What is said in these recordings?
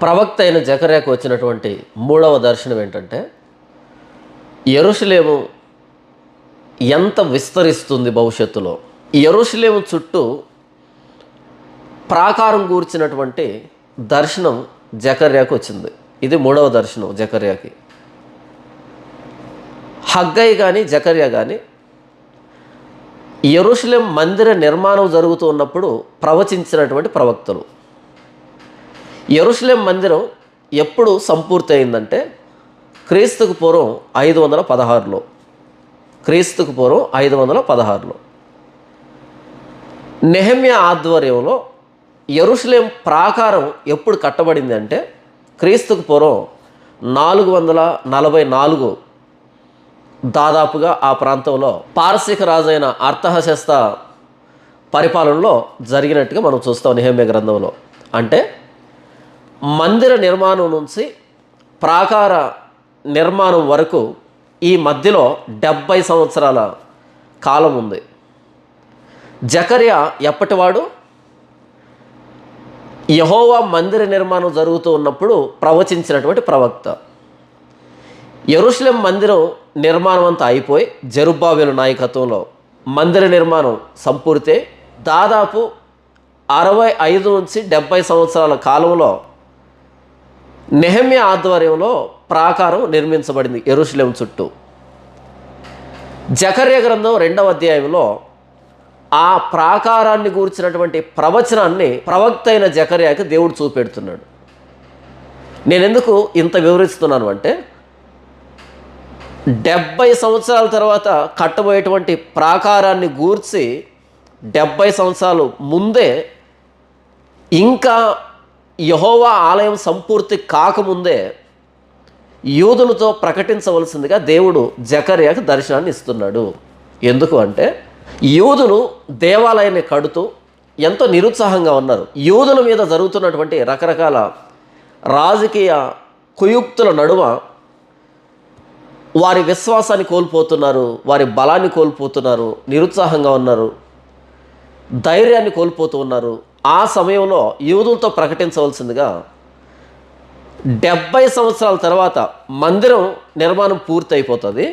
ప్రవక్త అయిన జకర్యాకు వచ్చినటువంటి మూడవ దర్శనం ఏంటంటే, యెరూషలేము ఎంత విస్తరిస్తుంది భవిష్యత్తులో. యెరూషలేము చుట్టూ ప్రాకారం గూర్చినటువంటి దర్శనం జకర్యాకు వచ్చింది. ఇది మూడవ దర్శనం జకర్యాకి. హగ్గై కానీ జకర్యా కానీ యెరూషలేం మందిర నిర్మాణం జరుగుతూ ఉన్నప్పుడు ప్రవచించినటువంటి ప్రవక్తలు. యెరూషలేం మందిరం ఎప్పుడు సంపూర్తి అయిందంటే క్రీస్తుకు పూర్వం 516లో. క్రీస్తుకు పూర్వం 516లో నెహెమ్యా ఆధ్వర్యంలో యెరూషలేం ప్రాకారం ఎప్పుడు కట్టబడింది అంటే క్రీస్తుకు పూర్వం 444 దాదాపుగా ఆ ప్రాంతంలో పారసీక రాజైన అర్తహషస్త పరిపాలనలో జరిగినట్టుగా మనం చూస్తాం నెహెమ్యా గ్రంథంలో. అంటే మందిర నిర్మాణం నుంచి ప్రాకార నిర్మాణం వరకు ఈ మధ్యలో 70 సంవత్సరాల కాలం ఉంది. జకర్యా ఎప్పటివాడు? యెహోవా మందిర నిర్మాణం జరుగుతూ ఉన్నప్పుడు ప్రవచించినటువంటి ప్రవక్త. యెరూషలేం మందిరం నిర్మాణం అంతా అయిపోయి జెరుబ్బాబెలు నాయకత్వంలో మందిర నిర్మాణం సంపూర్తి దాదాపు 65 నుంచి 70 సంవత్సరాల కాలంలో నెహెమ్యా ఆధ్వర్యంలో ప్రాకారం నిర్మించబడింది యెరూషలేం చుట్టూ. జకర్యా గ్రంథం 2వ అధ్యాయంలో ఆ ప్రాకారాన్ని గూర్చినటువంటి ప్రవచనాన్ని ప్రవక్త అయిన జకర్యాకి దేవుడు చూపెడుతున్నాడు. నేను ఎందుకు ఇంత వివరిస్తున్నాను అంటే 70 సంవత్సరాల తర్వాత కట్టబోయేటువంటి ప్రాకారాన్ని గూర్చి 70 సంవత్సరాలు ముందే, ఇంకా యెహోవా ఆలయం సంపూర్తి కాకముందే యూదులతో ప్రకటించవలసిందిగా దేవుడు జకర్యాకి దర్శనాన్ని ఇస్తున్నాడు. ఎందుకు అంటే యూదులు దేవాలయాన్ని కడుతూ ఎంతో నిరుత్సాహంగా ఉన్నారు. యూదుల మీద జరుగుతున్నటువంటి రకరకాల రాజకీయ కుయుక్తుల నడుమ వారి విశ్వాసాన్ని కోల్పోతున్నారు, వారి బలాన్ని కోల్పోతున్నారు, నిరుత్సాహంగా ఉన్నారు, ధైర్యాన్ని కోల్పోతూ ఉన్నారు. ఆ సమయంలో యూదులతో ప్రకటించవలసిందిగా 70 సంవత్సరాల తర్వాత మందిరం నిర్మాణం పూర్తి అయిపోతుంది.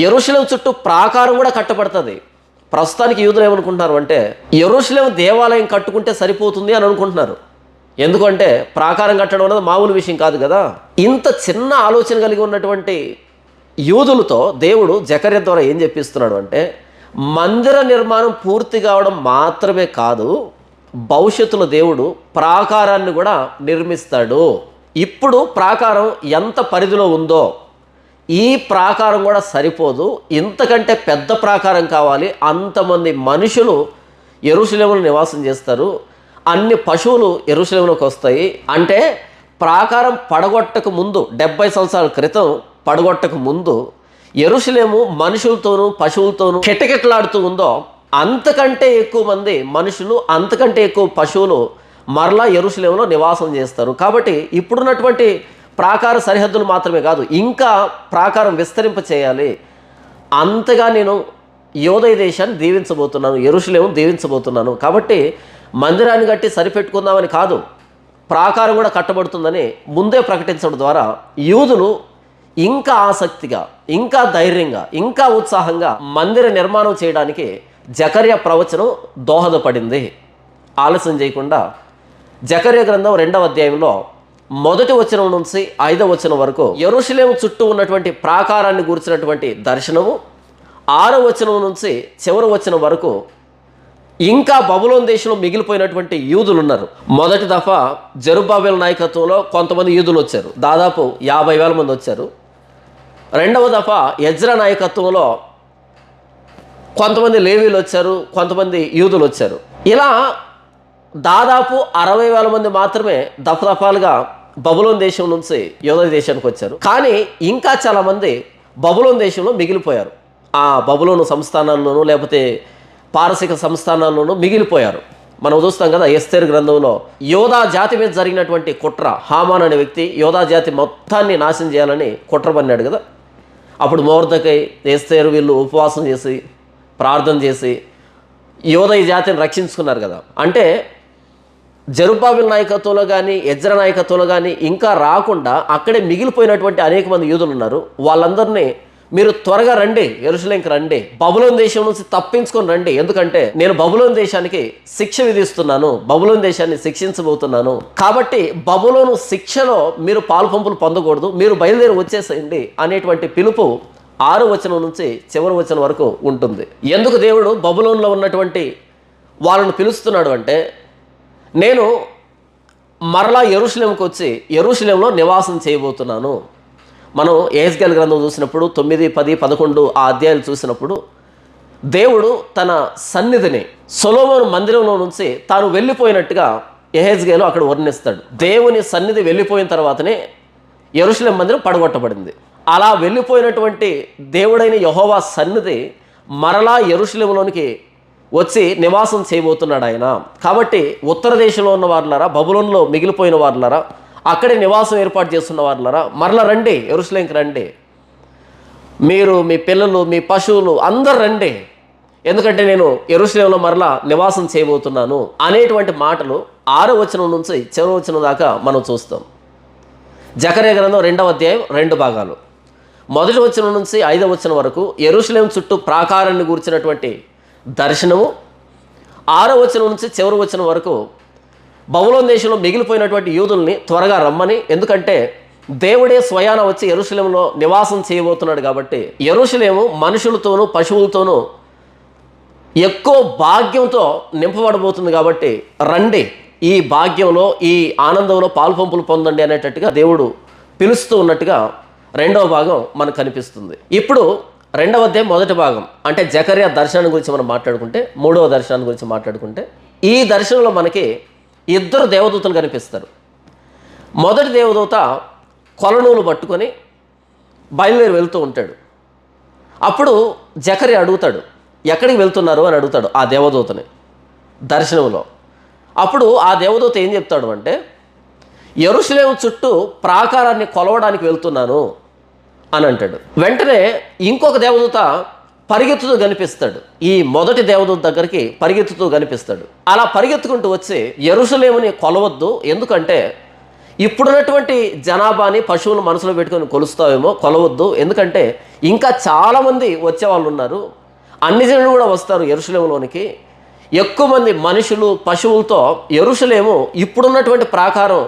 యెరూషలేం చుట్టూ ప్రాకారం కూడా కట్టబడుతుంది. ప్రస్తుతానికి యూదులు ఏమనుకుంటున్నారు అంటే యెరూషలేం దేవాలయం కట్టుకుంటే సరిపోతుంది అని అనుకుంటున్నారు. ఎందుకంటే ప్రాకారం కట్టడం అనేది మామూలు విషయం కాదు కదా. ఇంత చిన్న ఆలోచన కలిగి ఉన్నటువంటి యూదులతో దేవుడు జకర్యా ద్వారా ఏం చెప్పిస్తున్నాడు అంటే మందిర నిర్మాణం పూర్తి కావడం మాత్రమే కాదు, భవిష్యత్తులో దేవుడు ప్రాకారాన్ని కూడా నిర్మిస్తాడు. ఇప్పుడు ప్రాకారం ఎంత పరిధిలో ఉందో ఈ ప్రాకారం కూడా సరిపోదు, ఇంతకంటే పెద్ద ప్రాకారం కావాలి. అంతమంది మనుషులు యెరూషలేములో నివాసం చేస్తారు, అన్ని పశువులు యెరూషలేములోకి వస్తాయి. అంటే ప్రాకారం పడగొట్టక ముందు 70 సంవత్సరాల క్రితం పడగొట్టక ముందు యెరూషలేము మనుషులతోనూ పశువులతోనూ కిటకిటలాడుతూ ఉందో అంతకంటే ఎక్కువ మంది మనుషులు, అంతకంటే ఎక్కువ పశువులు మరలా యెరూషలేములో నివాసం చేస్తారు. కాబట్టి ఇప్పుడున్నటువంటి ప్రాకార సరిహద్దులు మాత్రమే కాదు, ఇంకా ప్రాకారం విస్తరింప చేయాలి. అంతగా నేను యోదయ దేశాన్ని దీవించబోతున్నాను, యెరూషలేము దీవించబోతున్నాను. కాబట్టి మందిరాన్ని కట్టి సరిపెట్టుకుందామని కాదు, ప్రాకారం కూడా కట్టబడుతుందని ముందే ప్రకటించడం ద్వారా యూదులు ఇంకా ఆసక్తిగా, ఇంకా ధైర్యంగా, ఇంకా ఉత్సాహంగా మందిర నిర్మాణం చేయడానికి జకర్యా ప్రవచనం దోహదపడింది. ఆలస్యం చేయకుండా జకర్యా గ్రంథం 2వ అధ్యాయంలో 1వ వచనం నుంచి 5వ వచనం వరకు యెరూషలేము చుట్టూ ఉన్నటువంటి ప్రాకారాన్ని గురించినటువంటి దర్శనము, 6వ వచనం నుంచి చివరి వచనం వరకు ఇంకా బబులోను దేశంలో మిగిలిపోయినటువంటి యూదులు ఉన్నారు. మొదటి దఫా జెరుబ్బాబెలు నాయకత్వంలో కొంతమంది యూదులు వచ్చారు, దాదాపు 50,000 మంది వచ్చారు. 2వ దఫా ఎజ్రా నాయకత్వంలో కొంతమంది లేవీలు వచ్చారు, కొంతమంది యూదులు వచ్చారు. ఇలా దాదాపు 60,000 మంది మాత్రమే దఫదఫాలుగా బబులోను దేశం నుంచి యోదయ దేశానికి వచ్చారు. కానీ ఇంకా చాలామంది బబులోను దేశంలో మిగిలిపోయారు. ఆ బబులోను సంస్థానాల్లోనూ లేకపోతే పారసిక సంస్థానాల్లోనూ మిగిలిపోయారు. మనం చూస్తాం కదా ఎస్తేరు గ్రంథంలో యోధా జాతి మీద జరిగినటువంటి కుట్ర. హామాన్ అనే వ్యక్తి యోధా జాతి మొత్తాన్ని నాశనం చేయాలని కుట్ర పన్నాడు కదా. అప్పుడు మొర్దెకై, ఎస్తేరు వీళ్ళు ఉపవాసం చేసి ప్రార్థన చేసి యోదయ జాతిని రక్షించుకున్నారు కదా. అంటే జెరుబ్బాబెలు నాయకత్వంలో కానీ ఎజ్రా నాయకత్వంలో కానీ ఇంకా రాకుండా అక్కడే మిగిలిపోయినటువంటి అనేక మంది యూదులు ఉన్నారు. వాళ్ళందరినీ మీరు త్వరగా రండి, యెరూషలేంకి రండి, బబులోను దేశం నుంచి తప్పించుకొని రండి, ఎందుకంటే నేను బబులోను దేశానికి శిక్ష విధిస్తున్నాను, బబులోను దేశాన్ని శిక్షించబోతున్నాను, కాబట్టి బబులోను శిక్షలో మీరు పాలుపంపులు పొందకూడదు, మీరు బయలుదేరి వచ్చేసేయండి అనేటువంటి పిలుపు 6వ వచనం నుంచి చివరి వచనం వరకు ఉంటుంది. ఎందుకు దేవుడు బబులోనులో ఉన్నటువంటి వాళ్ళను పిలుస్తున్నాడు అంటే, నేను మరలా యెరూషలేముకి వచ్చి యెరూషలేంలో నివాసం చేయబోతున్నాను. మనం యెహెజ్కేలు గ్రంథం చూసినప్పుడు 9, 10, 11 ఆ అధ్యాయాలు చూసినప్పుడు దేవుడు తన సన్నిధిని సొలొమోను మందిరంలో నుంచి తాను వెళ్ళిపోయినట్టుగా యెహెజ్కేలు అక్కడ వర్ణిస్తాడు. దేవుని సన్నిధి వెళ్ళిపోయిన తర్వాతనే యెరూషలేం మందిరం పడగొట్టబడింది. అలా వెళ్ళిపోయినటువంటి దేవుడైన యెహోవా సన్నిధి మరలా యెరూషలేములోనికి వచ్చి నివాసం చేయబోతున్నాడు ఆయన. కాబట్టి ఉత్తర దేశంలో ఉన్న వారులారా, బబులోనులో మిగిలిపోయిన వారులారా, అక్కడే నివాసం ఏర్పాటు చేస్తున్న వారులారా, మరలా రండి, యెరూషలేంకి రండి, మీరు మీ పిల్లలు మీ పశువులు అందరు రండి, ఎందుకంటే నేను యెరూషలేంలో మరలా నివాసం చేయబోతున్నాను అనేటువంటి మాటలు 6వ వచనం నుంచి చివరి వచనం దాకా మనం చూస్తాం. జకర్యా గ్రంథం 2వ అధ్యాయం 2 భాగాలు. 1వ వచనం నుంచి 5వ వచనం వరకు యెరూషలేం చుట్టూ ప్రాకారాన్ని గూర్చినటువంటి దర్శనము, 6వ వచనం నుంచి చివరి వచనం వరకు బబులోను దేశంలో మిగిలిపోయినటువంటి యూదుల్ని త్వరగా రమ్మని, ఎందుకంటే దేవుడే స్వయాన వచ్చి యెరూషలేంలో నివాసం చేయబోతున్నాడు. కాబట్టి యెరూషలేము మనుషులతోనూ పశువులతోనూ ఎక్కువ భాగ్యంతో నింపబడబోతుంది. కాబట్టి రండి, ఈ భాగ్యంలో ఈ ఆనందంలో పాలుపంపులు పొందండి అనేటట్టుగా దేవుడు పిలుస్తూ ఉన్నట్టుగా 2వ భాగం మనకు కనిపిస్తుంది. ఇప్పుడు 2వ అధ్యాయం 1వ భాగం అంటే జకర్యా దర్శనం గురించి మనం మాట్లాడుకుంటే, 3వ దర్శనం గురించి మాట్లాడుకుంటే, ఈ దర్శనంలో మనకి 2 దేవదూతలు కనిపిస్తారు. మొదటి దేవదూత కొలనూలు పట్టుకొని బయలుదేరి వెళ్తూ ఉంటాడు. అప్పుడు జకర్యా అడుగుతాడు, ఎక్కడికి వెళ్తున్నారు అని అడుగుతాడు ఆ దేవదూతని దర్శనంలో. అప్పుడు ఆ దేవదూత ఏం చెప్తాడు అంటే, యెరూషలేము చుట్టూ ప్రాకారాన్ని కొలవడానికి వెళ్తున్నాను అని అంటాడు. వెంటనే ఇంకొక దేవదూత పరిగెత్తుతూ కనిపిస్తాడు. ఈ మొదటి దేవదూత దగ్గరికి పరిగెత్తుతూ కనిపిస్తాడు. అలా పరిగెత్తుకుంటూ వచ్చి యెరూషలేముని కొలవద్దు, ఎందుకంటే ఇప్పుడున్నటువంటి జనాభాని పశువులు మనసులో పెట్టుకొని కొలుస్తావేమో, కొలవద్దు, ఎందుకంటే ఇంకా చాలామంది వచ్చేవాళ్ళు ఉన్నారు, అన్ని జనులు కూడా వస్తారు యెరూషలేములోనికి, ఎక్కువ మంది మనుషులు పశువులతో యెరూషలేము ఇప్పుడున్నటువంటి ప్రాకారం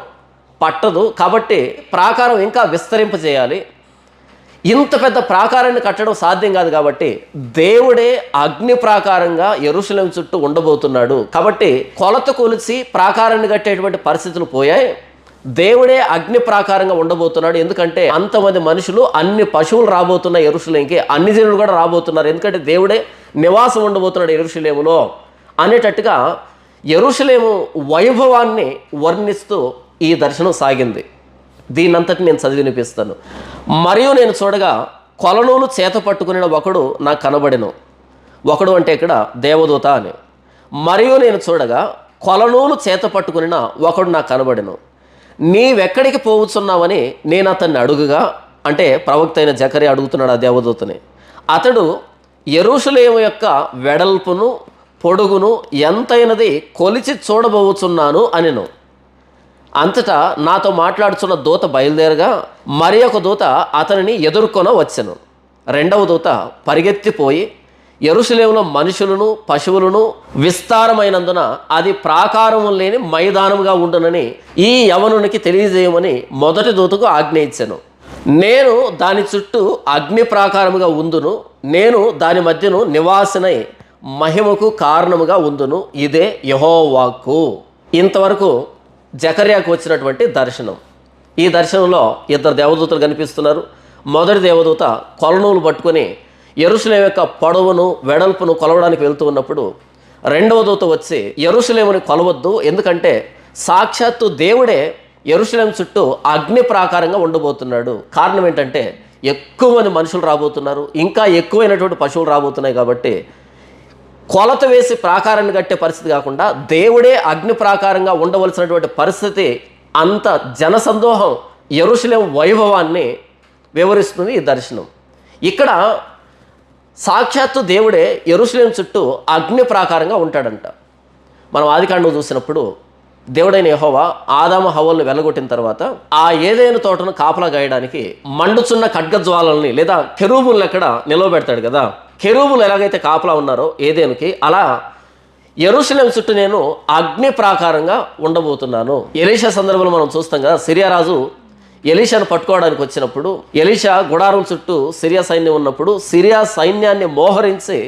పట్టదు, కాబట్టి ప్రాకారం ఇంకా విస్తరింపజేయాలి. ఇంత పెద్ద ప్రాకారాన్ని కట్టడం సాధ్యం కాదు, కాబట్టి దేవుడే అగ్ని ప్రాకారంగా యెరూషలేం చుట్టూ ఉండబోతున్నాడు. కాబట్టి కొలత కొలిచి ప్రాకారాన్ని కట్టేటువంటి పరిస్థితులు పోయాయి, దేవుడే అగ్ని ప్రాకారంగా ఉండబోతున్నాడు. ఎందుకంటే అంతమంది మనుషులు, అన్ని పశువులు రాబోతున్నాయి యెరూషలేంకి, అన్ని జనులు కూడా రాబోతున్నారు, ఎందుకంటే దేవుడే నివాసం ఉండబోతున్నాడు యెరూషలేములో అనేటట్టుగా యెరూషలేము వైభవాన్ని వర్ణిస్తూ ఈ దర్శనం సాగింది. దీనంతటి నేను చదివి వినిపిస్తాను. మరియు నేను చూడగా కొలనూలు చేత పట్టుకుని ఒకడు నాకు కనబడెను. ఒకడు అంటే ఇక్కడ దేవదూత అని. మరియు నేను చూడగా కొలనూలు చేత పట్టుకుని ఒకడు నాకు కనబడెను. నీవెక్కడికి పోవచ్చున్నావని నేను అతన్ని అడుగుగా, అంటే ప్రవక్త అయిన జకర్యా అడుగుతున్నాడు ఆ దేవదూతని. అతడు యెరూషలేము యొక్క వెడల్పును పొడుగును ఎంతైనది కొలిచి చూడబోచున్నాను అనెను. అంతటా నాతో మాట్లాడుచున్న దూత బయలుదేరగా మరి ఒక దూత అతనిని ఎదుర్కొన వచ్చెను. 2వ దూత పరిగెత్తిపోయి యెరూషలేములో మనుషులను పశువులను విస్తారమైనందున అది ప్రాకారము లేని మైదానముగా ఉండునని ఈ యవనునికి తెలియజేయమని మొదటి దూతకు ఆజ్ఞ ఇచ్చెను. నేను దాని చుట్టూ అగ్ని ప్రాకారముగా ఉందును, నేను దాని మధ్యను నివాసినై మహిమకు కారణముగా ఉందును, ఇదే యెహోవా వాక్కు. ఇంతవరకు జకర్యాకు వచ్చినటువంటి దర్శనం. ఈ దర్శనంలో 2 దేవదూతలు కనిపిస్తున్నారు. మొదటి దేవదూత కొలనూలు పట్టుకొని యెరూషలేము యొక్క పొడవును వెడల్పును కొలవడానికి వెళ్తూ ఉన్నప్పుడు 2వ దూత వచ్చి యెరూషలేముని కొలవద్దు, ఎందుకంటే సాక్షాత్తు దేవుడే యెరూషలేము చుట్టూ అగ్ని ప్రాకారంగా ఉండబోతున్నాడు. కారణం ఏంటంటే ఎక్కువ మంది మనుషులు రాబోతున్నారు, ఇంకా ఎక్కువైనటువంటి పశువులు రాబోతున్నాయి. కాబట్టి కొలత వేసి ప్రాకారాన్ని కట్టే పరిస్థితి కాకుండా దేవుడే అగ్ని ప్రాకారంగా ఉండవలసినటువంటి పరిస్థితి, అంత జనసందోహం యెరూషలేము వైభవాన్ని వివరిస్తుంది ఈ దర్శనం. ఇక్కడ సాక్షాత్తు దేవుడే యెరూషలేము చుట్టూ అగ్ని ప్రాకారంగా ఉంటాడంట. మనం ఆదికాండం చూసినప్పుడు దేవుడైన యెహోవా ఆదాము హవ్వలను వెళ్ళగొట్టిన తర్వాత ఆ ఏదైనా తోటను కాపలా గాయడానికి మండుచున్న ఖడ్గజ్వాలల్ని లేదా కెరూబుల్ని ఎక్కడ నిలవబెడతాడు కదా. కెరూబులు ఎలాగైతే కాపలా ఉన్నారో ఏదేనుకి, అలా యెరూషలేము చుట్టూ నేను అగ్ని ప్రాకారంగా ఉండబోతున్నాను. ఎలీషా సందర్భంలో మనం చూస్తాం కదా, సిరియా రాజు ఎలీషాను పట్టుకోవడానికి వచ్చినప్పుడు ఎలీషా గుడారం చుట్టూ సిరియా సైన్యం ఉన్నప్పుడు సిరియా సైన్యాన్ని మోహరించి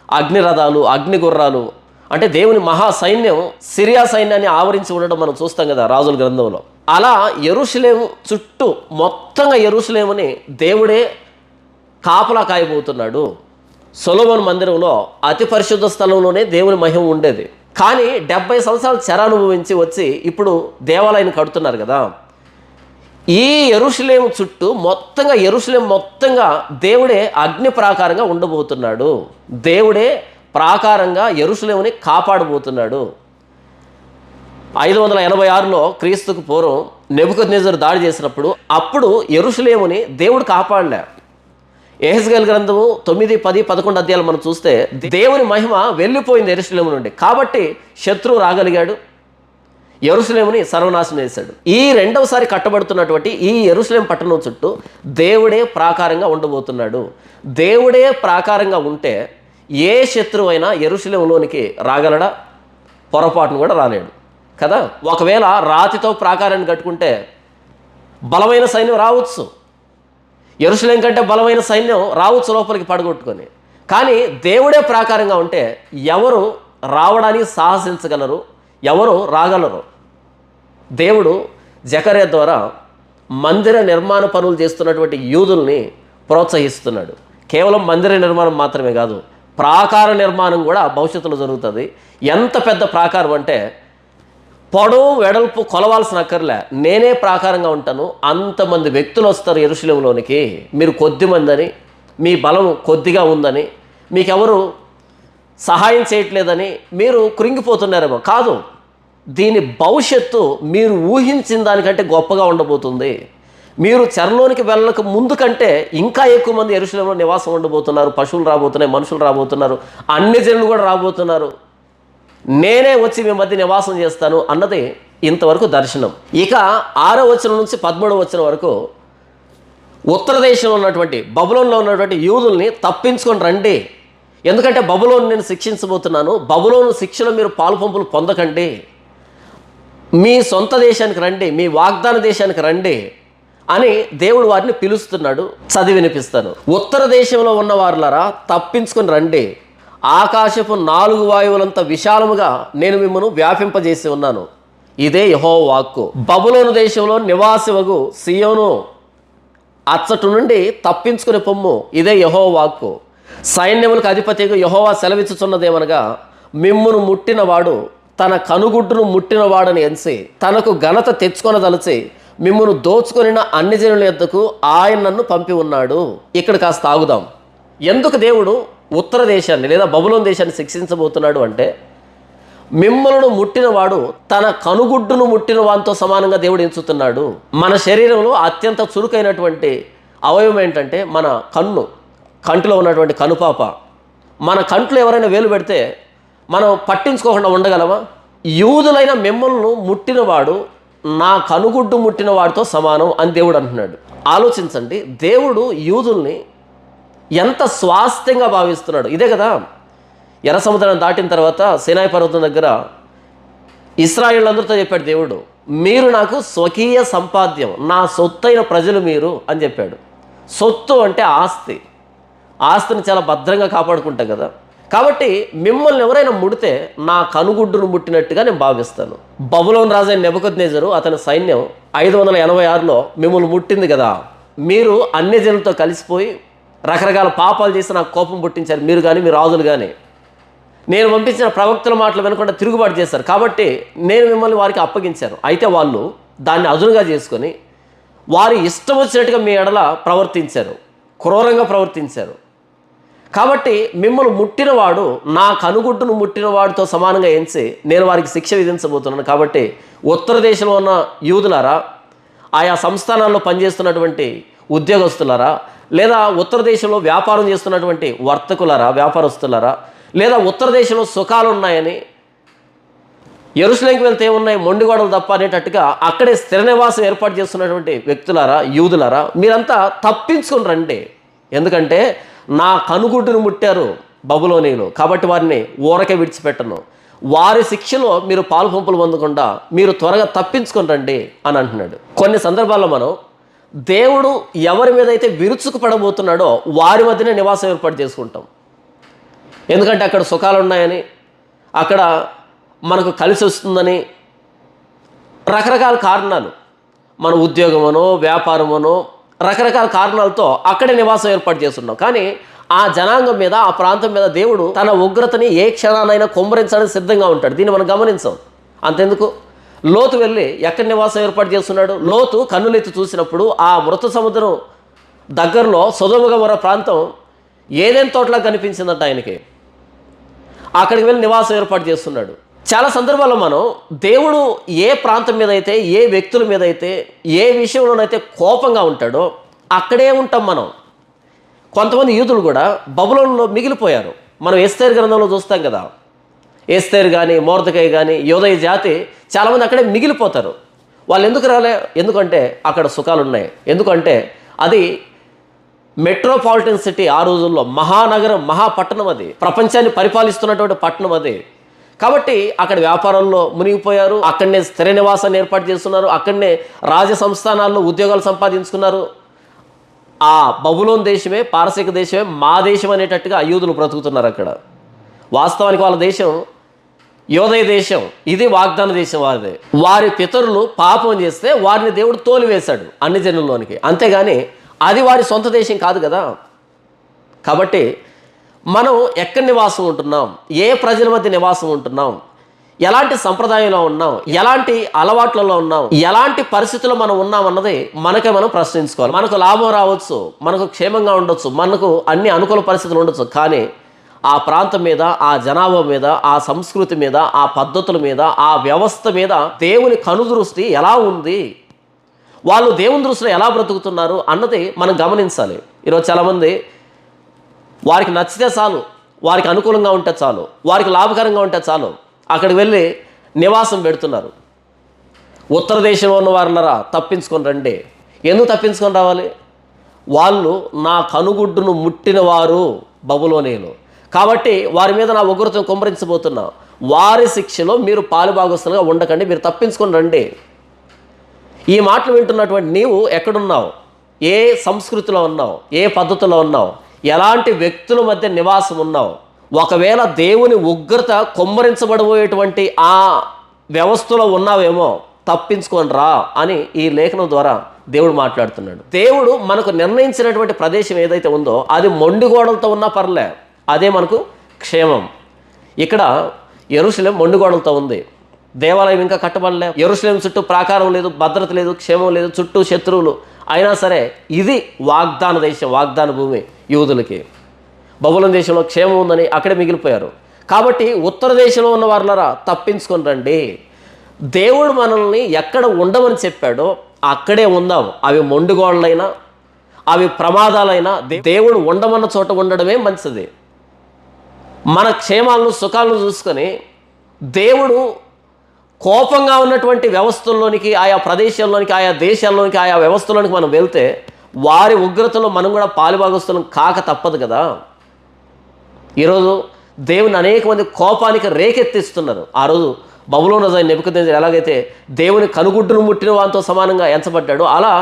అగ్నిరథాలు, అగ్నిగుర్రాలు, అంటే దేవుని మహా సైన్యం సిరియా సైన్యాన్ని ఆవరించి ఉండడం మనం చూస్తాం కదా రాజుల గ్రంథంలో. అలా యెరూషలేము చుట్టూ మొత్తంగా యెరూషలేముని దేవుడే కాపలా కాయబోతున్నాడు. సొలొమోను మందిరంలో అతి పరిశుద్ధ స్థలంలోనే దేవుని మహిమ ఉండేది. కానీ 70 సంవత్సరాలు చెర అనుభవించి వచ్చి ఇప్పుడు దేవాలయాన్ని కడుతున్నారు కదా. ఈ యెరూషలేము చుట్టూ మొత్తంగా యెరూషలేము మొత్తంగా దేవుడే అగ్ని ప్రాకారంగా ఉండబోతున్నాడు. దేవుడే ప్రాకారంగా యెరూషలేముని కాపాడబోతున్నాడు. 586లో క్రీస్తుకు పూర్వం నెబుకద్నెజరు దాడి చేసినప్పుడు అప్పుడు యెరూషలేముని దేవుడు కాపాడలే. యెహెజ్కేలు గ్రంథము 9, 10, 11 అధ్యాయాలు మనం చూస్తే దేవుని మహిమ వెళ్ళిపోయింది యెరూషలేము నుండి. కాబట్టి శత్రువు రాగలిగాడు, యెరూషలేముని సర్వనాశనం చేశాడు. ఈ రెండవసారి కట్టబడుతున్నటువంటి ఈ యెరూషలేము పట్టణం చుట్టూ దేవుడే ప్రాకారంగా ఉండబోతున్నాడు. దేవుడే ప్రాకారంగా ఉంటే ఏ శత్రువు అయినా యెరూషలేములోనికి రాగలడా? పొరపాటును కూడా రాలేడు కదా. ఒకవేళ రాతితో ప్రాకారాన్ని కట్టుకుంటే బలమైన సైన్యం రావచ్చు, యెరూషలేం కంటే బలమైన సైన్యం రావచ్చు లోపలికి పడగొట్టుకొని. కానీ దేవుడే ప్రాకారంగా ఉంటే ఎవరు రావడానికి సాహసించగలరు, ఎవరు రాగలరు? దేవుడు జకర్యా ద్వారా మందిర నిర్మాణ పనులు చేస్తున్నటువంటి యూదుల్ని ప్రోత్సహిస్తున్నాడు. కేవలం మందిర నిర్మాణం మాత్రమే కాదు, ప్రాకార నిర్మాణం కూడా భవిష్యత్తులో జరుగుతుంది. ఎంత పెద్ద ప్రాకారం అంటే పొడవు వెడల్పు కొలవాల్సిన అక్కర్లే, నేనే ప్రాకారంగా ఉంటాను. అంతమంది వ్యక్తులు వస్తారు యెరూషలేములోనికి. మీరు కొద్దిమంది అని, మీ బలం కొద్దిగా ఉందని, మీకెవరు సహాయం చేయట్లేదని మీరు కృంగిపోతున్నారేమో. కాదు, దీని భవిష్యత్తు మీరు ఊహించిన దానికంటే గొప్పగా ఉండబోతుంది. మీరు చెరలోనికి వెళ్ళక ముందు కంటే ఇంకా ఎక్కువ మంది యెరూషలేములో నివాసం ఉండబోతున్నారు. పశువులు రాబోతున్నాయి, మనుషులు రాబోతున్నారు, అన్ని జనులు కూడా రాబోతున్నారు. నేనే వచ్చి మీ మధ్య నివాసం చేస్తాను అన్నది ఇంతవరకు దర్శనం. ఇక 6వ వచనం నుంచి 13వ వచనం వరకు ఉత్తర దేశంలో ఉన్నటువంటి బబులోన్లో ఉన్నటువంటి యూదుల్ని తప్పించుకొని రండి, ఎందుకంటే బబులోను నేను శిక్షించబోతున్నాను. బబులోను శిక్షలో మీరు పాలుపంపులు పొందకండి, మీ సొంత దేశానికి రండి, మీ వాగ్దాన దేశానికి రండి అని దేవుడు వారిని పిలుస్తున్నాడు. చదివి వినిపిస్తాను. ఉత్తర దేశంలో ఉన్న వారులారా తప్పించుకొని రండి, ఆకాశపు 4 వాయువులంత విశాలముగా నేను మిమ్మల్ని వ్యాపింపజేసి ఉన్నాను. ఇదే యెహోవా వాక్కు. బబులోను దేశంలో నివాసివగు సియోను అచ్చటు నుండి తప్పించుకుని పొమ్ము, ఇదే యెహోవా వాక్కు. సైన్యములకు అధిపతిగా యెహోవా సెలవిచ్చుచున్నదేమనగా, మిమ్మును ముట్టినవాడు తన కనుగుడ్డును ముట్టినవాడని ఎంచి తనకు ఘనత తెచ్చుకొనదలిచి మిమ్మును దోచుకొనిన అన్ని జనుల యొద్దకు ఆయన నన్ను పంపి ఉన్నాడు. ఇక్కడ కాస్త ఆగుదాం. ఎందుకు దేవుడు ఉత్తర దేశాన్ని లేదా బబులోను దేశాన్ని శిక్షించబోతున్నాడు అంటే, మిమ్మల్ని ముట్టినవాడు తన కనుగుడ్డును ముట్టిన వానితో సమానంగా దేవుడు ఎంచుతున్నాడు. మన శరీరంలో అత్యంత చురుకైనటువంటి అవయవం ఏంటంటే మన కన్ను, కంటిలో ఉన్నటువంటి కనుపాప. మన కంట్లో ఎవరైనా వేలు పెడితే మనం పట్టించుకోకుండా ఉండగలమా? యూదులైన మిమ్మల్ని ముట్టినవాడు నా కనుగుడ్డు ముట్టిన వాడితో సమానం అని దేవుడు అంటున్నాడు. ఆలోచించండి, దేవుడు యూదుల్ని ఎంత స్వాస్థ్యంగా భావిస్తున్నాడు. ఇదే కదా ఎర్ర సముద్రం దాటిన తర్వాత సీనాయి పర్వతం దగ్గర ఇశ్రాయేళ్ళందరితో చెప్పాడు దేవుడు, మీరు నాకు స్వకీయ సంపాద్యం, నా సొత్తైన ప్రజలు మీరు అని చెప్పాడు. సొత్తు అంటే ఆస్తి, ఆస్తిని చాలా భద్రంగా కాపాడుకుంటాం కదా. కాబట్టి మిమ్మల్ని ఎవరైనా ముడితే నా కనుగుడ్డును ముట్టినట్టుగా నేను భావిస్తాను. బబులోను రాజైన నెబుకద్నెజరు అతని సైన్యం 586లో మిమ్మల్ని ముట్టింది కదా. మీరు అన్ని జనులతో కలిసిపోయి రకరకాల పాపాలు చేసి నాకు కోపం పుట్టించారు, మీరు కానీ మీ రాజులు కానీ. నేను పంపించిన ప్రవక్తల మాటలు వినకుండా తిరుగుబాటు చేశారు, కాబట్టి నేను మిమ్మల్ని వారికి అప్పగించాను. అయితే వాళ్ళు దాన్ని అదునుగా చేసుకొని వారి ఇష్టం వచ్చినట్టుగా మీ ఎడల ప్రవర్తించారు, క్రూరంగా ప్రవర్తించారు. కాబట్టి మిమ్మల్ని ముట్టినవాడు నా కనుగుడ్డును ముట్టినవాడితో సమానంగా ఎంచి నేను వారికి శిక్ష విధించబోతున్నాను. కాబట్టి ఉత్తర దేశంలో ఉన్న యూదులారా, ఆయా సంస్థానాల్లో పనిచేస్తున్నటువంటి ఉద్యోగస్తులారా, లేదా ఉత్తర దేశంలో వ్యాపారం చేస్తున్నటువంటి వర్తకులారా, వ్యాపారస్తులారా, లేదా ఉత్తర దేశంలో సుఖాలు ఉన్నాయని యెరూషలేముకి వెళ్తే ఏమున్నాయి, మొండిగోడలు తప్ప అనేటట్టుగా అక్కడే స్థిర నివాసం ఏర్పాటు చేస్తున్నటువంటి వ్యక్తులారా, యూదులారా, మీరంతా తప్పించుకుని రండి. ఎందుకంటే నా కనుగుడ్డును ముట్టారు బబులోనీయులు, కాబట్టి వారిని ఊరకే విడిచిపెట్టను. వారి శిక్షలో మీరు పాలు పంపులు పొందకుండా మీరు త్వరగా తప్పించుకొని రండి అని అంటున్నాడు. కొన్ని సందర్భాల్లో మనం దేవుడు ఎవరి మీద అయితే విరుచుకు పడబోతున్నాడో వారి మధ్యనే నివాసం ఏర్పాటు చేసుకుంటాం. ఎందుకంటే అక్కడ సుఖాలు ఉన్నాయని, అక్కడ మనకు కలిసి వస్తుందని, రకరకాల కారణాలు, మన ఉద్యోగమనో వ్యాపారమనో రకరకాల కారణాలతో అక్కడే నివాసం ఏర్పాటు చేస్తున్నాం. కానీ ఆ జనాంగం మీద, ఆ ప్రాంతం మీద దేవుడు తన ఉగ్రతని ఏ క్షణానైనా కుమ్మరించడానికి సిద్ధంగా ఉంటాడు. దీన్ని మనం గమనించాం. అంతెందుకు, లోతు వెళ్ళి ఎక్కడ నివాసం ఏర్పాటు చేస్తున్నాడు? లోతు కన్నులెత్తి చూసినప్పుడు ఆ మృత సముద్రం దగ్గరలో సొదొమ గొమొర్రా ప్రాంతం ఏదైనా తోటలా కనిపించిందంట ఆయనకి. అక్కడికి వెళ్ళి నివాసం ఏర్పాటు చేస్తున్నాడు. చాలా సందర్భాల్లో మనం దేవుడు ఏ ప్రాంతం మీద అయితే, ఏ వ్యక్తుల మీద అయితే, ఏ విషయంలోనైతే కోపంగా ఉంటాడో అక్కడే ఉంటాం మనం. కొంతమంది యూదులు కూడా బబులోనులో మిగిలిపోయారు. మనం ఎస్తేరు గ్రంథంలో చూస్తాం కదా, ఎస్తేరు కానీ, మొర్దెకై కానీ, యోదయ జాతి చాలామంది అక్కడే మిగిలిపోతారు. వాళ్ళు ఎందుకు రాలే? ఎందుకంటే అక్కడ సుఖాలు ఉన్నాయి. ఎందుకంటే అది మెట్రోపాలిటన్ సిటీ, ఆ రోజుల్లో మహానగరం, మహాపట్టణం, అది ప్రపంచాన్ని పరిపాలిస్తున్నటువంటి పట్టణం అది. కాబట్టి అక్కడ వ్యాపారంలో మునిగిపోయారు, అక్కడనే స్థిర నివాసాన్ని ఏర్పాటు చేస్తున్నారు, అక్కడనే రాజ సంస్థానాల్లో ఉద్యోగాలు సంపాదించుకున్నారు. ఆ బబులోన్ దేశమే, పారసీక దేశమే మా దేశం అనేటట్టుగా యూదులు బ్రతుకుతున్నారు అక్కడ. వాస్తవానికి వాళ్ళ దేశం యోదయ దేశం, ఇది వాగ్దాన దేశం వారిదే. వారి పితరులు పాపం చేస్తే వారిని దేవుడు తోలివేశాడు అన్ని జనుల్లోనికి, అంతేగాని అది వారి సొంత దేశం కాదు కదా. కాబట్టి మనం ఎక్కడ నివాసం ఉంటున్నాం, ఏ ప్రజల మధ్య నివాసం ఉంటున్నాం, ఎలాంటి సంప్రదాయంలో ఉన్నాం, ఎలాంటి అలవాట్లలో ఉన్నాం, ఎలాంటి పరిస్థితుల్లో మనం ఉన్నాం అన్నది మనకే మనం ప్రశ్నించుకోవాలి. మనకు లాభం రావచ్చు, మనకు క్షేమంగా ఉండొచ్చు, మనకు అన్ని అనుకూల పరిస్థితులు ఉండొచ్చు, కానీ ఆ ప్రాంతం మీద, ఆ జనాభా మీద, ఆ సంస్కృతి మీద, ఆ పద్ధతుల మీద, ఆ వ్యవస్థ మీద దేవుని కనుదృష్టి ఎలా ఉంది, వాళ్ళు దేవుని దృష్టిలో ఎలా బ్రతుకుతున్నారు అన్నది మనం గమనించాలి. ఈరోజు చాలామంది వారికి నచ్చితే చాలు, వారికి అనుకూలంగా ఉంటే చాలు, వారికి లాభకరంగా ఉంటే చాలు, అక్కడికి వెళ్ళి నివాసం పెడుతున్నారు. ఉత్తర దేశంలో ఉన్న వారున్నారా, తప్పించుకొని రండి. ఎందుకు తప్పించుకొని రావాలి? వాళ్ళు నా కనుగుడ్డును ముట్టిన వారు బబులోనీయులు, కాబట్టి వారి మీద నా ఉగ్రతను కుమ్మరించబోతున్నా. వారి శిక్షలో మీరు పాలుభాగస్తులుగా ఉండకండి, మీరు తప్పించుకొని రండి. ఈ మాటలు వింటున్నటువంటి నీవు ఎక్కడున్నావు, ఏ సంస్కృతిలో ఉన్నావు, ఏ పద్ధతిలో ఉన్నావు, ఎలాంటి వ్యక్తుల మధ్య నివాసం ఉన్నావు? ఒకవేళ దేవుని ఉగ్రత కుమ్మరించబడబోయేటువంటి ఆ వ్యవస్థలో ఉన్నావేమో, తప్పించుకొని రా అని ఈ లేఖనం ద్వారా దేవుడు మాట్లాడుతున్నాడు. దేవుడు మనకు నిర్ణయించినటువంటి ప్రదేశం ఏదైతే ఉందో అది మొండిగోడలతో ఉన్నా పర్లే, అదే మనకు క్షేమం. ఇక్కడ యెరూషలేము మొండిగోడలతో ఉంది, దేవాలయం ఇంకా కట్టబడలే, యెరూషలేము చుట్టూ ప్రాకారం లేదు, భద్రత లేదు, క్షేమం లేదు, చుట్టూ శత్రువులు. అయినా సరే ఇది వాగ్దాన దేశం, వాగ్దాన భూమి యూదులకి. బబులోను దేశంలో క్షేమం ఉందని అక్కడే మిగిలిపోయారు. కాబట్టి ఉత్తర దేశంలో ఉన్న వారులారా తప్పించుకొని రండి. దేవుడు మనల్ని ఎక్కడ ఉండమని చెప్పాడో అక్కడే ఉందాం. అవి మొండిగోళ్ళైనా, అవి ప్రమాదాలైనా దేవుడు ఉండమన్న చోట ఉండడమే మంచిది. మన క్షేమాలను, సుఖాలను చూసుకొని దేవుడు కోపంగా ఉన్నటువంటి వ్యవస్థల్లోనికి, ఆయా ప్రదేశాల్లోనికి, ఆయా దేశాల్లోనికి, ఆయా వ్యవస్థల్లోనికి మనం వెళ్తే వారి ఉగ్రతలో మనం కూడా పాలుభాగస్తులం కాక తప్పదు కదా. ఈరోజు దేవుని అనేక మంది కోపానికి రేకెత్తిస్తున్నారు. ఆ రోజు బబులోను రాజు నెబుకద్నెజరు ఎలాగైతే దేవుని కనుగుడ్డును ముట్టిన వారితో సమానంగా ఎంచబడ్డాడో, అలా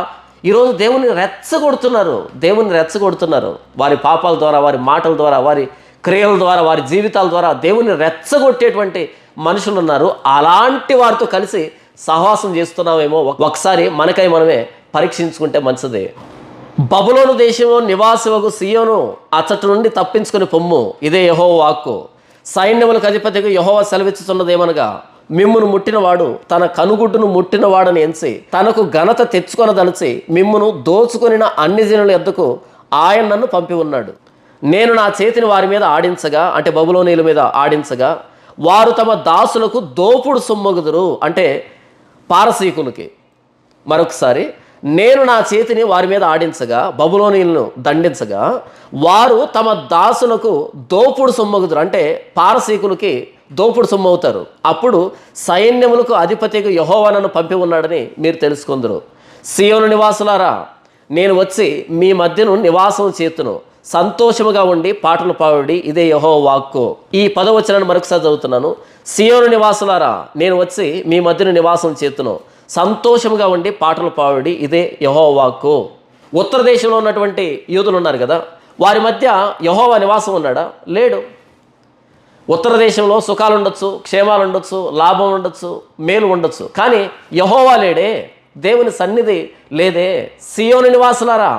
ఈరోజు దేవుని రెచ్చగొడుతున్నారు, దేవుని రెచ్చగొడుతున్నారు. వారి పాపాల ద్వారా, వారి మాటల ద్వారా, వారి క్రియల ద్వారా, వారి జీవితాల ద్వారా దేవుని రెచ్చగొట్టేటువంటి మనుషులు ఉన్నారు. అలాంటి వారితో కలిసి సహవాసం చేస్తున్నామేమో ఒకసారి మనకై మనమే పరీక్షించుకుంటే మంచిది. బబులోను దేశంలో నివాసవగు సీయోను, అచ్చటి నుండి తప్పించుకుని పొమ్ము, ఇదే యెహోవా వాక్కు. సైన్యములకు అధిపతిగా యెహోవా సెలవిచ్చుతున్నదేమనగా, మిమ్మును ముట్టినవాడు తన కనుగుడ్డును ముట్టినవాడని ఎంచి తనకు ఘనత తెచ్చుకొనదలిచి మిమ్మును దోచుకొనిన అన్ని జనుల యొద్దకు ఆయన నన్ను పంపి ఉన్నాడు. నేను నా చేతిని వారి మీద ఆడించగా, అంటే బబులోనీయుల మీద ఆడించగా, వారు తమ దాసులకు దోపుడు సొమ్మగుదురు, అంటే పారసీకులకి. మరొకసారి, నేను నా చేతిని వారి మీద ఆడించగా, బబులోనీయులను దండించగా, వారు తమ దాసులకు దోపుడు సొమ్మగుదురు. అంటే పారసీకులకి దోపుడు సొమ్మవుతారు. అప్పుడు సైన్యములకు అధిపతికి యెహోవా నన్ను పంపి ఉన్నాడని మీరు తెలుసుకుందరు. సీయోను నివాసులారా, నేను వచ్చి మీ మధ్యను నివాసం చేతును, సంతోషముగా ఉండి పాటలు పాడుడి, ఇదే యెహోవా వాక్కు. ఈ 10వ వచనాన్ని మరొకసారి చదువుతున్నాను. సీయోను నివాసులారా, నేను వచ్చి మీ మధ్యను నివాసం చేతును, సంతోషముగా ఉండి పాటలు పాడుడి, ఇదే యెహోవా వాక్కు. ఉత్తర దేశంలో ఉన్నటువంటి యూదులు ఉన్నారు కదా, వారి మధ్య యెహోవా నివాసం ఉన్నాడా? లేడు. ఉత్తర దేశంలో సుఖాలు ఉండొచ్చు, క్షేమాలు ఉండొచ్చు, లాభం ఉండొచ్చు, మేలు ఉండొచ్చు, కానీ యెహోవా లేడే, దేవుని సన్నిధి లేదే. సీయోను నివాసులారా,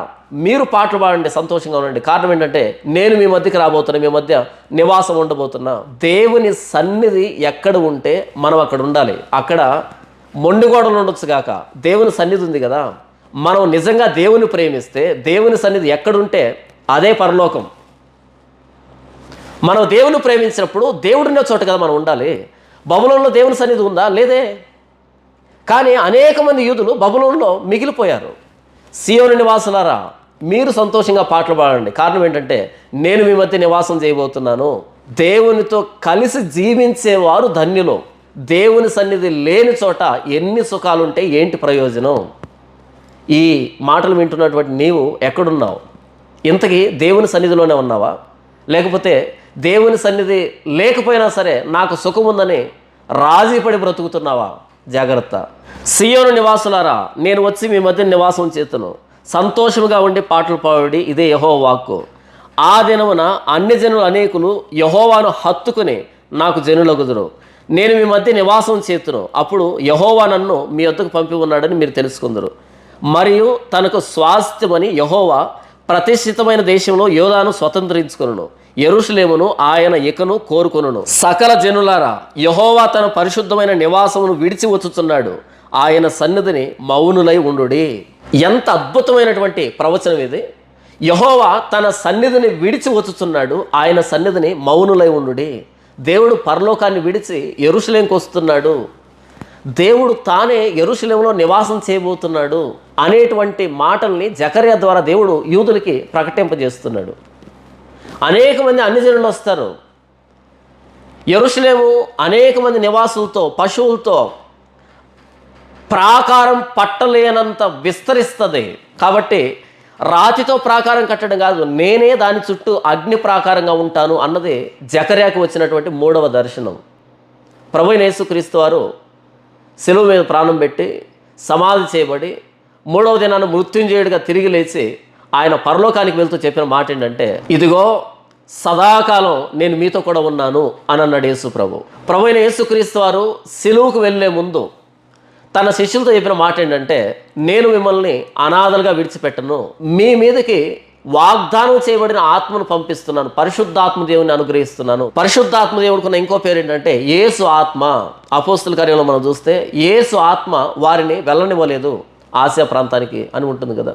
మీరు పాటలు పాడండి, సంతోషంగా ఉండండి. కారణం ఏంటంటే నేను మీ మధ్యకి రాబోతున్నా, మీ మధ్య నివాసం ఉండబోతున్నా. దేవుని సన్నిధి ఎక్కడ ఉంటే మనం అక్కడ ఉండాలి. అక్కడ మొండిగోడలు ఉండొచ్చు గాక, దేవుని సన్నిధి ఉంది కదా. మనం నిజంగా దేవుని ప్రేమిస్తే దేవుని సన్నిధి ఎక్కడుంటే అదే పరలోకం. మనం దేవుని ప్రేమించినప్పుడు దేవుడున్న చోట కదా మనం ఉండాలి. బబులోనులో దేవుని సన్నిధి ఉందా? లేదే. కానీ అనేక మంది యూదులు బబులోనులో మిగిలిపోయారు. సీయోను నివాసులారా, మీరు సంతోషంగా పాటలు పాడండి. కారణం ఏంటంటే నేను మీ మధ్య నివాసం చేయబోతున్నాను. దేవునితో కలిసి జీవించేవారు ధన్యులు. దేవుని సన్నిధి లేని చోట ఎన్ని సుఖాలుంటే ఏంటి ప్రయోజనం? ఈ మాటలు వింటున్నటువంటి నీవు ఎక్కడున్నావు? ఇంతకీ దేవుని సన్నిధిలోనే ఉన్నావా? లేకపోతే దేవుని సన్నిధి లేకపోయినా సరే నాకు సుఖం ఉందని రాజీపడి బ్రతుకుతున్నావా? జాగ్రత్త. సీయోను నివాసులారా, నేను వచ్చి మీ మధ్య నివాసం చేతును, సంతోషముగా ఉండి పాటలు పాడుడి, ఇదే యెహోవా వాక్కు. ఆ దినమున అన్ని జనులు అనేకులు యెహోవాను హత్తుకుని నాకు జనులగుదురు. నేను మీ మధ్య నివాసం చేతును, అప్పుడు యెహోవా నన్ను మీ వద్దకు పంపి ఉన్నాడని మీరు తెలుసుకుందరు. మరియు తనకు స్వాస్థ్యమని యెహోవా ప్రతిష్ఠితమైన దేశంలో యోదాను స్వతంత్రించుకొనును, యెరూషలేమును ఆయన ఇకను కోరుకొనును. సకల జనులారా, యెహోవా తన పరిశుద్ధమైన నివాసమును విడిచి వచ్చుచున్నాడు, ఆయన సన్నిధిని మౌనులై ఉండుడి. ఎంత అద్భుతమైనటువంటి ప్రవచనం ఇది! యెహోవా తన సన్నిధిని విడిచి వచ్చుచున్నాడు, ఆయన సన్నిధిని మౌనులై ఉండుడి. దేవుడు పరలోకాన్ని విడిచి యెరూషలేముకు వస్తున్నాడు, దేవుడు తానే యెరూషలేములో నివాసం చేయబోతున్నాడు అనేటువంటి మాటల్ని జకర్యా ద్వారా దేవుడు యూదులకి ప్రకటింపజేస్తున్నాడు. అనేక మంది అన్ని జనులు వస్తారు. యెరూషలేము అనేక మంది నివాసులతో, పశువులతో ప్రాకారం పట్టలేనంత విస్తరిస్తుంది. కాబట్టి రాతితో ప్రాకారం కట్టడం కాదు, నేనే దాని చుట్టూ అగ్ని ప్రాకారంగా ఉంటాను అన్నది జకర్యాకు వచ్చినటువంటి 3వ దర్శనం. ప్రభువైన యేసుక్రీస్తు వారు శిలువ మీద ప్రాణం పెట్టి సమాధి చేయబడి 3వ దినాన మృత్యుంజయుడిగా తిరిగి లేచి ఆయన పరలోకానికి వెళ్తూ చెప్పిన మాట ఏంటంటే, ఇదిగో సదాకాలం నేను మీతో కూడా ఉన్నాను అని అన్నాడు యేసు ప్రభు. ప్రభువైన యేసుక్రీస్తు వారు శిలువకు వెళ్ళే ముందు తన శిష్యులతో చెప్పిన మాట ఏంటంటే, నేను మిమ్మల్ని అనాథలుగా విడిచిపెట్టను, మీ మీదకి వాగ్దానం చేయబడిన ఆత్మను పంపిస్తున్నాను, పరిశుద్ధాత్మ దేవుని అనుగ్రహిస్తున్నాను. పరిశుద్ధాత్మ దేవుడికున్న ఇంకో పేరు ఏంటంటే యేసు ఆత్మ. అపోస్తుల కార్యంలో మనం చూస్తే యేసు ఆత్మ వారిని వెళ్ళనివ్వలేదు ఆసియా ప్రాంతానికి అని ఉంటుంది కదా.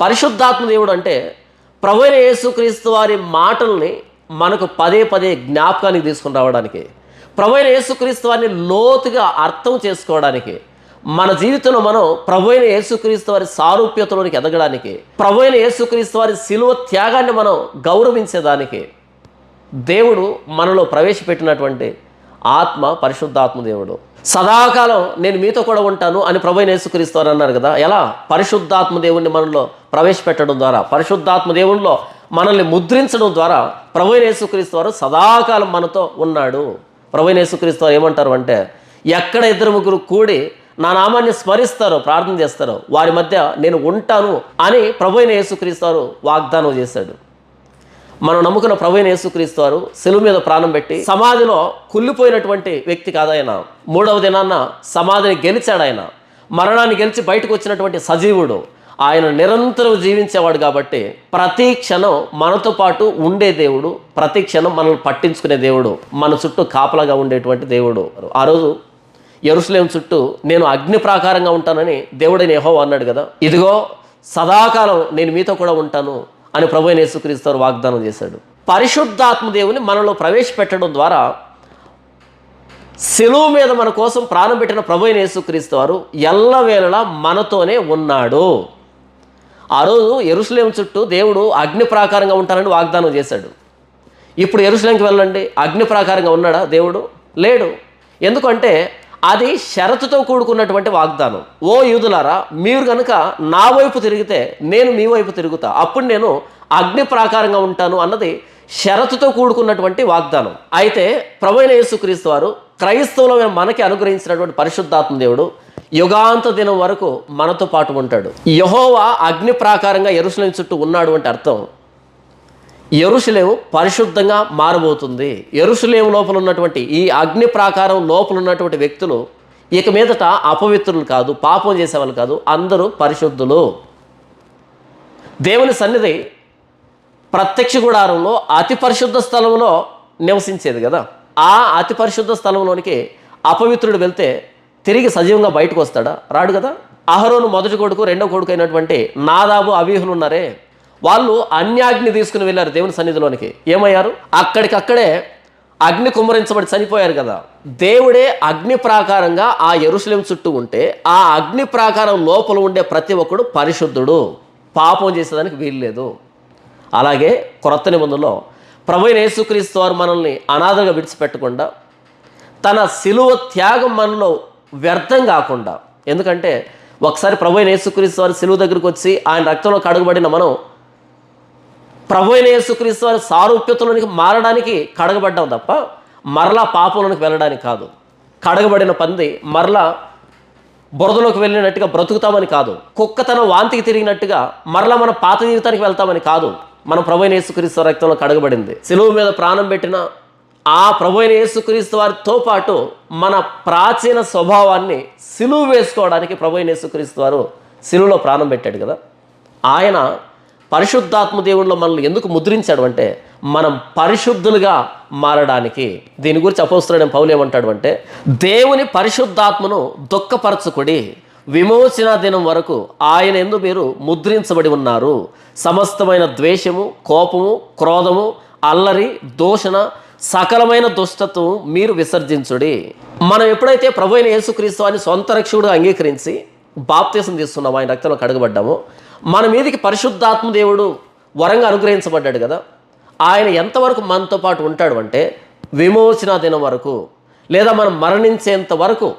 పరిశుద్ధాత్మ దేవుడు అంటే ప్రభువైన యేసుక్రీస్తు వారి మాటల్ని మనకు పదే పదే జ్ఞాపకానికి తీసుకుని రావడానికి, ప్రభువైన యేసుక్రీస్తు వారిని లోతుగా అర్థం చేసుకోవడానికి, మన జీవితంలో మనం ప్రభువైన యేసుక్రీస్తు వారి సారూప్యతలోనికి ఎదగడానికి, ప్రభువైన యేసుక్రీస్తు వారి శిలువ త్యాగాన్ని మనం గౌరవించేదానికి దేవుడు మనలో ప్రవేశపెట్టినటువంటి ఆత్మ పరిశుద్ధాత్మ దేవుడు. సదాకాలం నేను మీతో కూడా ఉంటాను అని ప్రభువైన యేసుక్రీస్తు వారు అన్నారు కదా. ఎలా? పరిశుద్ధాత్మ దేవుణ్ణి మనలో ప్రవేశపెట్టడం ద్వారా, పరిశుద్ధాత్మ దేవునిలో మనల్ని ముద్రించడం ద్వారా ప్రభువైన యేసుక్రీస్తు వారు సదాకాలం మనతో ఉన్నాడు. ప్రభువైన యేసుక్రీస్తు వారు ఏమంటారు అంటే, ఎక్కడ 2-3 కూడి నా నామాన్ని స్మరిస్తారో, ప్రార్థన చేస్తారో వారి మధ్య నేను ఉంటాను అని ప్రభువైన యేసుక్రీస్తు వారు వాగ్దానం చేశాడు. మనం నమ్ముకున్న ప్రభువైన యేసుక్రీస్తు వారు శిలువ మీద ప్రాణం పెట్టి సమాధిలో కుళ్ళిపోయినటువంటి వ్యక్తి కాదు ఆయన. 3వ దినాన్న సమాధిని గెలిచాడు ఆయన. మరణాన్ని గెలిచి బయటకు వచ్చినటువంటి సజీవుడు ఆయన. నిరంతరం జీవించేవాడు కాబట్టి ప్రతి క్షణం మనతో పాటు ఉండే దేవుడు, ప్రతి క్షణం మనల్ని పట్టించుకునే దేవుడు, మన చుట్టూ కాపలాగా ఉండేటువంటి దేవుడు. ఆ రోజు యెరూషలేము చుట్టూ నేను అగ్ని ప్రాకారంగా ఉంటానని దేవుడైన యెహోవా అన్నాడు కదా. ఇదిగో సదాకాలం నేను మీతో కూడా ఉంటాను అని ప్రభువైన యేసుక్రీస్తు వారు వాగ్దానం చేశాడు. పరిశుద్ధాత్మ దేవుని మనలో ప్రవేశపెట్టడం ద్వారా శిలువ మీద మన కోసం ప్రాణం పెట్టిన ప్రభువైన యేసుక్రీస్తు వారు ఎల్లవేళలా మనతోనే ఉన్నాడు. ఆ రోజు యెరూషలేము చుట్టూ దేవుడు అగ్ని ప్రాకారంగా ఉంటానని వాగ్దానం చేశాడు. ఇప్పుడు యెరూషలేంకి వెళ్ళండి, అగ్ని ప్రాకారంగా ఉన్నాడా దేవుడు? లేడు. ఎందుకంటే అది షరతుతో కూడుకున్నటువంటి వాగ్దానం. ఓ యూదులారా, మీరు కనుక నా వైపు తిరిగితే నేను మీ వైపు తిరుగుతా, అప్పుడు నేను అగ్ని ప్రాకారంగా ఉంటాను అన్నది షరతుతో కూడుకున్నటువంటి వాగ్దానం. అయితే ప్రభువైన యేసుక్రీస్తు వారు క్రైస్తవులమైన మనకి అనుగ్రహించినటువంటి పరిశుద్ధాత్మ దేవుడు యుగాంత దినం వరకు మనతో పాటు ఉంటాడు. యెహోవా అగ్ని ప్రాకారంగా యెరూషలేము చుట్టూ ఉన్నాడు అంటే అర్థం యెరూషలేము పరిశుద్ధంగా మారబోతుంది. యెరూషలేము లోపల ఉన్నటువంటి ఈ అగ్ని ప్రాకారం లోపల ఉన్నటువంటి వ్యక్తులు ఇక మీదట అపవిత్రులు కాదు, పాపం చేసేవాళ్ళు కాదు, అందరూ పరిశుద్ధులు. దేవుని సన్నిధి ప్రత్యక్ష గుడారంలో అతి పరిశుద్ధ స్థలంలో నివసించేది కదా. ఆ అతి పరిశుద్ధ స్థలంలోనికి అపవిత్రుడు వెళ్తే తిరిగి సజీవంగా బయటకు వస్తాడా? రాడు కదా. అహరోను మొదటి కొడుకు, రెండో కొడుకు అయినటువంటి నాదాబు, అబీహులు ఉన్నారే, వాళ్ళు అన్యాగ్ని తీసుకుని వెళ్ళారు దేవుని సన్నిధిలోనికి. ఏమయ్యారు? అక్కడికక్కడే అగ్ని కుమ్మరించబడి చనిపోయారు కదా. దేవుడే అగ్ని ప్రాకారంగా ఆ యెరూషలేము చుట్టూ ఉంటే ఆ అగ్ని ప్రాకారం లోపల ఉండే ప్రతి ఒక్కడు పరిశుద్ధుడు, పాపం చేసేదానికి వీలు లేదు. అలాగే క్రొత్త నిబంధనలో ప్రభువైన యేసుక్రీస్తు వారు మనల్ని అనాథగా విడిచిపెట్టకుండా తన శిలువ త్యాగం మనలో వ్యర్థం కాకుండా, ఎందుకంటే ఒకసారి ప్రభువైన యేసుక్రీస్తు వారి శిలువ దగ్గరికి వచ్చి ఆయన రక్తంలో కడగబడిన మనం ప్రభువైన యేసుక్రీస్తు వారి సారూప్యతలోనికి మారడానికి కడగబడ్డాం తప్ప మరలా పాపంలోనికి వెళ్ళడానికి కాదు. కడగబడిన పంది మరలా బురదలోకి వెళ్ళినట్టుగా బ్రతుకుతామని కాదు. కుక్క తన వాంతికి తిరిగినట్టుగా మరలా మన పాత జీవితానికి వెళ్తామని కాదు. మనం ప్రభువైన యేసుక్రీస్తు రక్తంలో కడగబడింది. శిలువ మీద ప్రాణం పెట్టిన ఆ ప్రభువైన యేసుక్రీస్తు వారితో పాటు మన ప్రాచీన స్వభావాన్ని శిలువ వేసుకోవడానికి ప్రభువైన యేసుక్రీస్తు వారు శిలువలో ప్రాణం పెట్టాడు కదా. ఆయన పరిశుద్ధాత్మ దేవునిలో మనల్ని ఎందుకు ముద్రించాడు అంటే మనం పరిశుద్ధులుగా మారడానికి. దీని గురించి అపోస్తలుడైన పౌలు ఏమంటాడు అంటే, దేవుని పరిశుద్ధాత్మను దుఃఖపరచుకుడి, విమోచన దినం వరకు ఆయన యందు మీరు ముద్రించబడి ఉన్నారు. సమస్తమైన ద్వేషము, కోపము, క్రోధము, అల్లరి, దూషణ, సకలమైన దుష్టత్వం మీరు విసర్జించుడి. మనం ఎప్పుడైతే ప్రభువైన యేసుక్రీస్తు అని సొంత రక్షకుడుగా అంగీకరించి బాప్తీసం తీసుకున్నాం, ఆయన రక్తంలో కడగబడ్డామో, మన మీదికి పరిశుద్ధాత్మ దేవుడు వరంగా అనుగ్రహించబడ్డాడు కదా. ఆయన ఎంతవరకు మనతో పాటు ఉంటాడు అంటే విమోచన దినం వరకు, లేదా మనం మరణించేంత వరకు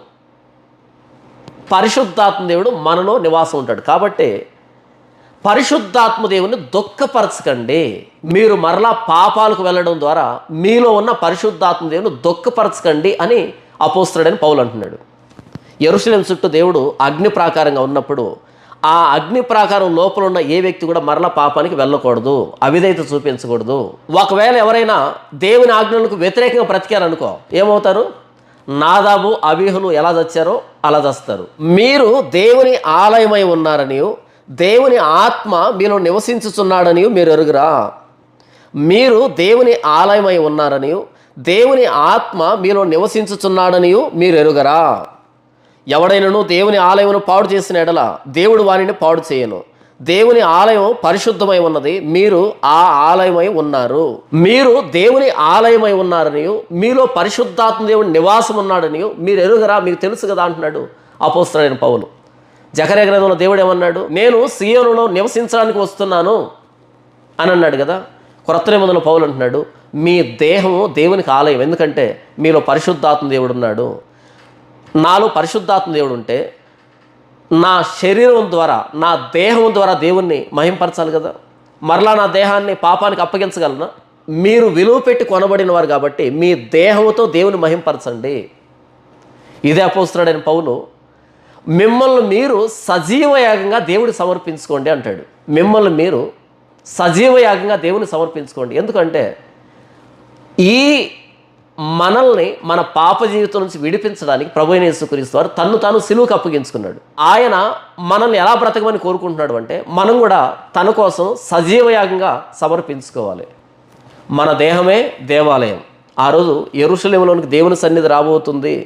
పరిశుద్ధాత్మ దేవుడు మనలో నివాసం ఉంటాడు. కాబట్టి పరిశుద్ధాత్మ దేవుని దుఃఖపరచకండి. మీరు మరలా పాపాలకు వెళ్ళడం ద్వారా మీలో ఉన్న పరిశుద్ధాత్మ దేవుని దుఃఖపరచకండి అని అపోస్తలుడైన పౌలు అంటున్నాడు. యెరూషలేము చుట్టూ దేవుడు అగ్ని ప్రాకారంగా ఉన్నప్పుడు ఆ అగ్ని ప్రాకారం లోపల ఉన్న ఏ వ్యక్తి కూడా మరలా పాపానికి వెళ్ళకూడదు, అవిధేయత చూపించకూడదు. ఒకవేళ ఎవరైనా దేవుని ఆజ్ఞలకు వ్యతిరేకంగా బ్రతికారనుకో, ఏమవుతారు? నాదాబు, అబీహులు ఎలా చచ్చారో అలా చస్తారు. మీరు దేవుని ఆలయమై ఉన్నారని, దేవుని ఆత్మ మీలో నివసించుచున్నాడని మీరు ఎరుగురా. మీరు దేవుని ఆలయమై ఉన్నారని, దేవుని ఆత్మ మీలో నివసించుచున్నాడని మీరు ఎరుగరా. ఎవడైనను దేవుని ఆలయమును పాడు చేసిన ఎడల దేవుడు వారిని పాడు చేయను. దేవుని ఆలయం పరిశుద్ధమై ఉన్నది, మీరు ఆ ఆలయమై ఉన్నారు. మీరు దేవుని ఆలయమై ఉన్నారని, మీలో పరిశుద్ధాత్మ దేవుని నివాసం ఉన్నాడని మీరు ఎరుగరా, మీకు తెలుసు కదా అంటున్నాడు అపోస్తలుడైన పౌలు. జకర్యా గ్రంథంలో దేవుడు ఏమన్నాడు? నేను సీయోనులో నివసించడానికి వస్తున్నాను అని అన్నాడు కదా. క్రొత్త నిబంధనలో పౌలు అంటున్నాడు, మీ దేహము దేవునికి ఆలయం, ఎందుకంటే మీలో పరిశుద్ధాత్మ దేవుడు ఉన్నాడు. నాలో పరిశుద్ధాత్మ దేవుడు ఉంటే నా శరీరం ద్వారా, నా దేహం ద్వారా దేవుణ్ణి మహింపరచాలి కదా. మరలా నా దేహాన్ని పాపానికి అప్పగించగలనా? మీరు విలువ పెట్టి కొనబడిన వారు కాబట్టి మీ దేహంతో దేవుని మహింపరచండి. ఇదే అపోస్తలుడైన పౌలు మిమ్మల్ని మీరు సజీవయాగంగా దేవుడికి సమర్పించుకోండి అంటాడు. మిమ్మల్ని మీరు సజీవయాగంగా దేవుని సమర్పించుకోండి. ఎందుకంటే ఈ మనల్ని మన పాప జీవితం నుంచి విడిపించడానికి ప్రభువైన యేసుక్రీస్తు వారు తన్ను తాను సిలువకు అప్పగించుకున్నాడు. ఆయన మనల్ని ఎలా బ్రతకమని కోరుకుంటున్నాడు అంటే మనం కూడా తన కోసం సజీవయాగంగా సమర్పించుకోవాలి. మన దేహమే దేవాలయం. ఆ రోజు యెరూషలేములోనికి దేవుని సన్నిధి రాబోతుంది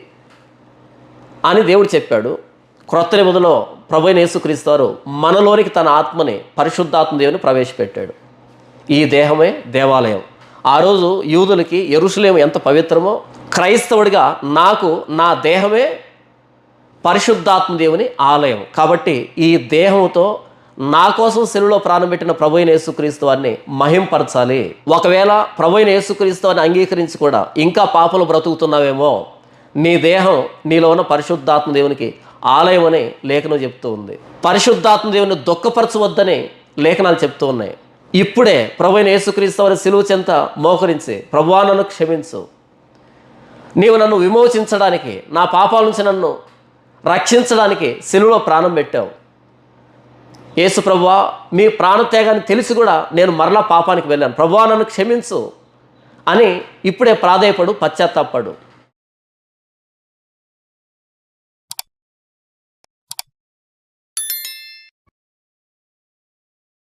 అని దేవుడు చెప్పాడు. క్రొత్త నిబంధనలో ప్రభువైన యేసుక్రీస్తు వారు మనలోనికి తన ఆత్మని, పరిశుద్ధాత్మ దేవుని ప్రవేశపెట్టాడు. ఈ దేహమే దేవాలయం. ఆ రోజు యూదులకి యెరూషలేము ఎంత పవిత్రమో క్రైస్తవుడిగా నాకు నా దేహమే పరిశుద్ధాత్మ దేవుని ఆలయం. కాబట్టి ఈ దేహంతో నా కోసం సెలువులో ప్రాణం పెట్టిన ప్రభు అయిన యేసుక్రీస్తు వారిని మహింపరచాలి. ఒకవేళ ప్రభు అయిన యేసుక్రీస్తు వారిని అంగీకరించి కూడా ఇంకా పాపలు బ్రతుకుతున్నావేమో, నీ దేహం నీలో ఉన్న పరిశుద్ధాత్మ దేవునికి ఆలయం అని లేఖనం చెప్తూ ఉంది. పరిశుద్ధాత్మ దేవుని దుఃఖపరచవద్దని లేఖనాలు చెప్తూ ఉన్నాయి. ఇప్పుడే ప్రభు అయిన యేసుక్రీస్తు వారి సిలువ చెంత మోకరించి, ప్రభువా నన్ను క్షమించు, నీవు నన్ను విమోచించడానికి, నా పాపాల నుంచి నన్ను రక్షించడానికి సిలువలో ప్రాణం పెట్టావు. యేసు ప్రభువా, మీ ప్రాణత్యాగాన్ని తెలిసి కూడా నేను మరలా పాపానికి వెళ్ళాను, ప్రభువా నన్ను క్షమించు అని ఇప్పుడే ప్రాధేయపడు, పశ్చాత్తాపడు.